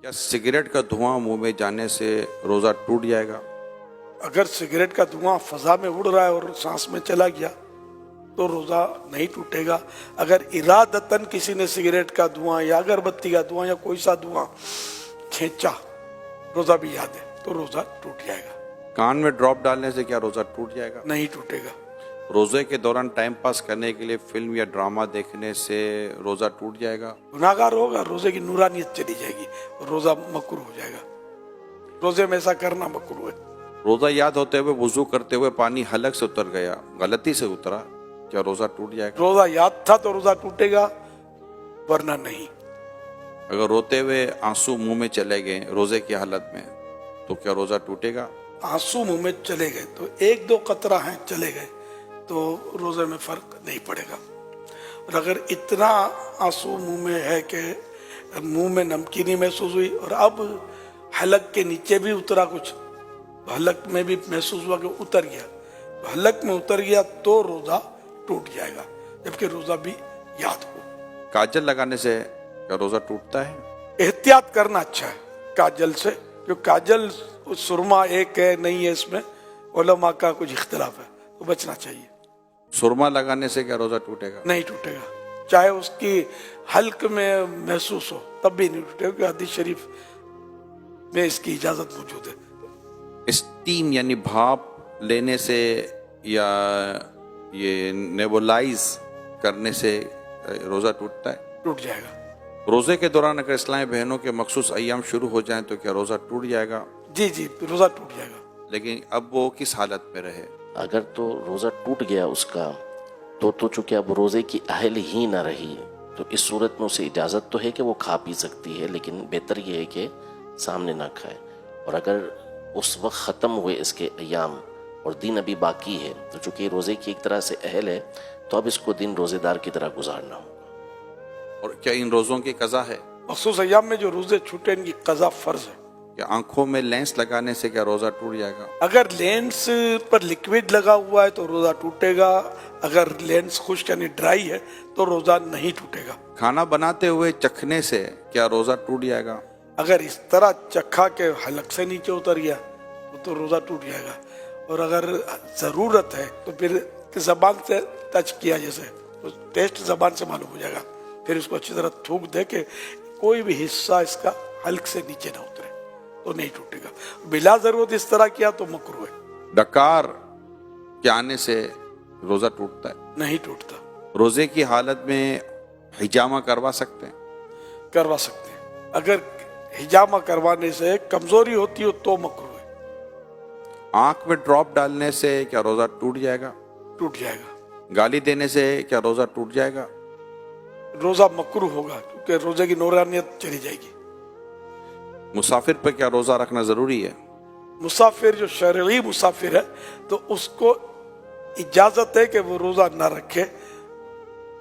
کیا سگریٹ کا دھواں منہ میں جانے سے روزہ ٹوٹ جائے گا؟ اگر سگریٹ کا دھواں فضا میں اڑ رہا ہے اور سانس میں چلا گیا تو روزہ نہیں ٹوٹے گا. اگر ارادتاً کسی نے سگریٹ کا دھواں یا اگربتی کا دھواں یا کوئی سا دھواں کھینچا، روزہ بھی یاد ہے، تو روزہ ٹوٹ جائے گا. کان میں ڈراپ ڈالنے سے کیا روزہ ٹوٹ جائے گا؟ نہیں ٹوٹے گا. روزے کے دوران ٹائم پاس کرنے کے لیے فلم یا ڈرامہ دیکھنے سے روزہ ٹوٹ جائے گا؟ گناہ گار ہوگا، روزے کی نورانیت چلی جائے گی، روزہ مکروہ ہو جائے گا. روزے میں ایسا کرنا مکروہ ہے. روزہ یاد ہوتے ہوئے وضو کرتے ہوئے پانی حلق سے اتر گیا، غلطی سے اترا، کیا روزہ ٹوٹ جائے گا؟ روزہ یاد تھا تو روزہ ٹوٹے گا، ورنہ نہیں. اگر روتے ہوئے آنسو منہ میں چلے گئے روزے کی حالت میں تو کیا روزہ ٹوٹے گا؟ آنسو منہ میں چلے گئے تو ایک دو قطرہ ہیں چلے گئے تو روزے میں فرق نہیں پڑے گا. اور اگر اتنا آنسو منہ میں ہے کہ منہ میں نمکینی محسوس ہوئی اور اب حلق کے نیچے بھی اترا کچھ، حلق میں بھی محسوس ہوا کہ اتر گیا، حلق میں اتر گیا تو روزہ ٹوٹ جائے گا، جبکہ روزہ بھی یاد ہو. کاجل لگانے سے کیا روزہ ٹوٹتا ہے؟ احتیاط کرنا اچھا ہے کاجل سے، کیونکہ کاجل سرما ایک ہے نہیں ہے، اس میں علماء کا کچھ اختلاف ہے، تو بچنا چاہیے. سرما لگانے سے کیا روزہ ٹوٹے گا؟ نہیں ٹوٹے گا، چاہے اس کی حلق میں محسوس ہو تب بھی نہیں ٹوٹے گا، کیونکہ حدیث شریف میں اس کی اجازت موجود ہے. اسٹیم یعنی بھاپ لینے سے یا یہ نیبولائز کرنے سے روزہ ٹوٹتا ہے؟ ٹوٹ جائے گا. روزے کے دوران اگر اسلامی بہنوں کے مخصوص ایام شروع ہو جائیں تو کیا روزہ ٹوٹ جائے گا؟ جی روزہ ٹوٹ جائے گا. لیکن اب وہ کس حالت میں رہے؟ اگر تو روزہ ٹوٹ گیا اس کا تو چونکہ اب روزے کی اہل ہی نہ رہی، تو اس صورت میں اسے اجازت تو ہے کہ وہ کھا پی سکتی ہے، لیکن بہتر یہ ہے کہ سامنے نہ کھائے. اور اگر اس وقت ختم ہوئے اس کے ایام اور دن ابھی باقی ہے تو چونکہ روزے کی ایک طرح سے اہل ہے تو اب اس کو دن روزے دار کی طرح گزارنا ہوگا. اور کیا ان روزوں کی قضا ہے؟ مخصوص ایام میں جو روزے چھوٹے ان کی قضا فرض ہے. کیا آنکھوں میں لینس لگانے سے کیا روزہ ٹوٹ جائے گا؟ اگر لینس پر لکوڈ لگا ہوا ہے تو روزہ ٹوٹے گا، اگر لینس خشک یعنی ڈرائی ہے تو روزہ نہیں ٹوٹے گا. کھانا بناتے ہوئے چکھنے سے کیا روزہ ٹوٹ جائے گا؟ اگر اس طرح چکھا کے حلق سے نیچے اتر گیا تو روزہ ٹوٹ جائے گا. اور اگر ضرورت ہے تو پھر زبان سے ٹچ کیا، جیسے ٹیسٹ زبان سے معلوم ہو جائے گا، پھر اس کو اچھی طرح تھوک دے کہ کوئی بھی حصہ اس کا حلق سے نیچے نہ اترے تو نہیں ٹوٹے گا. بلا ضرورت اس طرح کیا تو مکروہ ہے. ڈکار کے آنے سے روزہ ٹوٹتا ہے؟ نہیں ٹوٹتا. روزے کی حالت میں حجامہ کروا سکتے ہیں؟ کروا سکتے ہیں. اگر حجامہ کروانے سے کمزوری ہوتی ہو تو مکروہ ہے. آنکھ میں ڈراپ ڈالنے سے کیا روزہ ٹوٹ جائے گا؟ ٹوٹ جائے گا. گالی دینے سے کیا روزہ ٹوٹ جائے گا؟ روزہ مکروہ ہوگا کیونکہ روزے کی نورانیت چلی جائے گی. مسافر پہ کیا روزہ رکھنا ضروری ہے؟ مسافر جو شرعی مسافر ہے تو اس کو اجازت ہے کہ وہ روزہ نہ رکھے،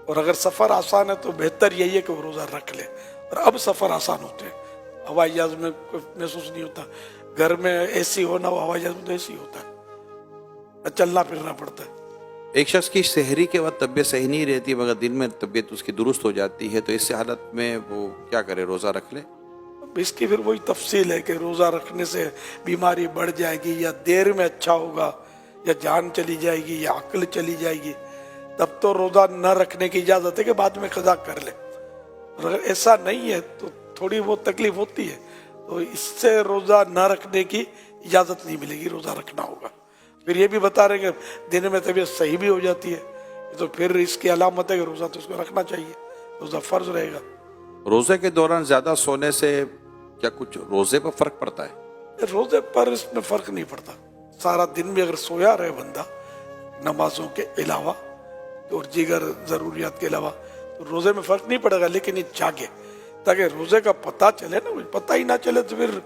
اور اگر سفر آسان ہے تو بہتر یہی ہے کہ وہ روزہ رکھ لے. اور اب سفر آسان ہوتے ہیں، ہوائی جہاز میں کوئی محسوس نہیں ہوتا، گھر میں اے سی ہونا ہو، ہوائی جہاز میں تو اے سی ہوتا ہے، چلنا پھرنا پڑتا ہے. ایک شخص کی سحری کے وقت طبیعت صحیح نہیں رہتی مگر دن میں طبیعت اس کی درست ہو جاتی ہے، تو اس حالت میں وہ کیا کرے؟ روزہ رکھ لے؟ اس کی پھر وہی تفصیل ہے کہ روزہ رکھنے سے بیماری بڑھ جائے گی یا دیر میں اچھا ہوگا یا جان چلی جائے گی یا عقل چلی جائے گی، تب تو روزہ نہ رکھنے کی اجازت ہے کہ بعد میں قضا کر لے. اور اگر ایسا نہیں ہے تو تھوڑی بہت تکلیف ہوتی ہے تو اس سے روزہ نہ رکھنے کی اجازت نہیں ملے گی، روزہ رکھنا ہوگا. پھر یہ بھی بتا رہے کہ دن میں طبیعت صحیح بھی ہو جاتی ہے تو پھر اس کی علامت ہے کہ روزہ تو اس کو رکھنا چاہیے، روزہ فرض رہے گا. روزے کے دوران زیادہ سونے سے کیا کچھ روزے پر فرق پڑتا ہے؟ روزے پر اس میں فرق نہیں پڑتا. سارا دن بھی اگر سویا رہے بندہ نمازوں کے علاوہ اور دیگر ضروریات کے علاوہ تو روزے میں فرق نہیں پڑے گا، لیکن یہ جاگے تاکہ روزے کا پتہ چلے نا. پتہ ہی نہ چلے تو پھر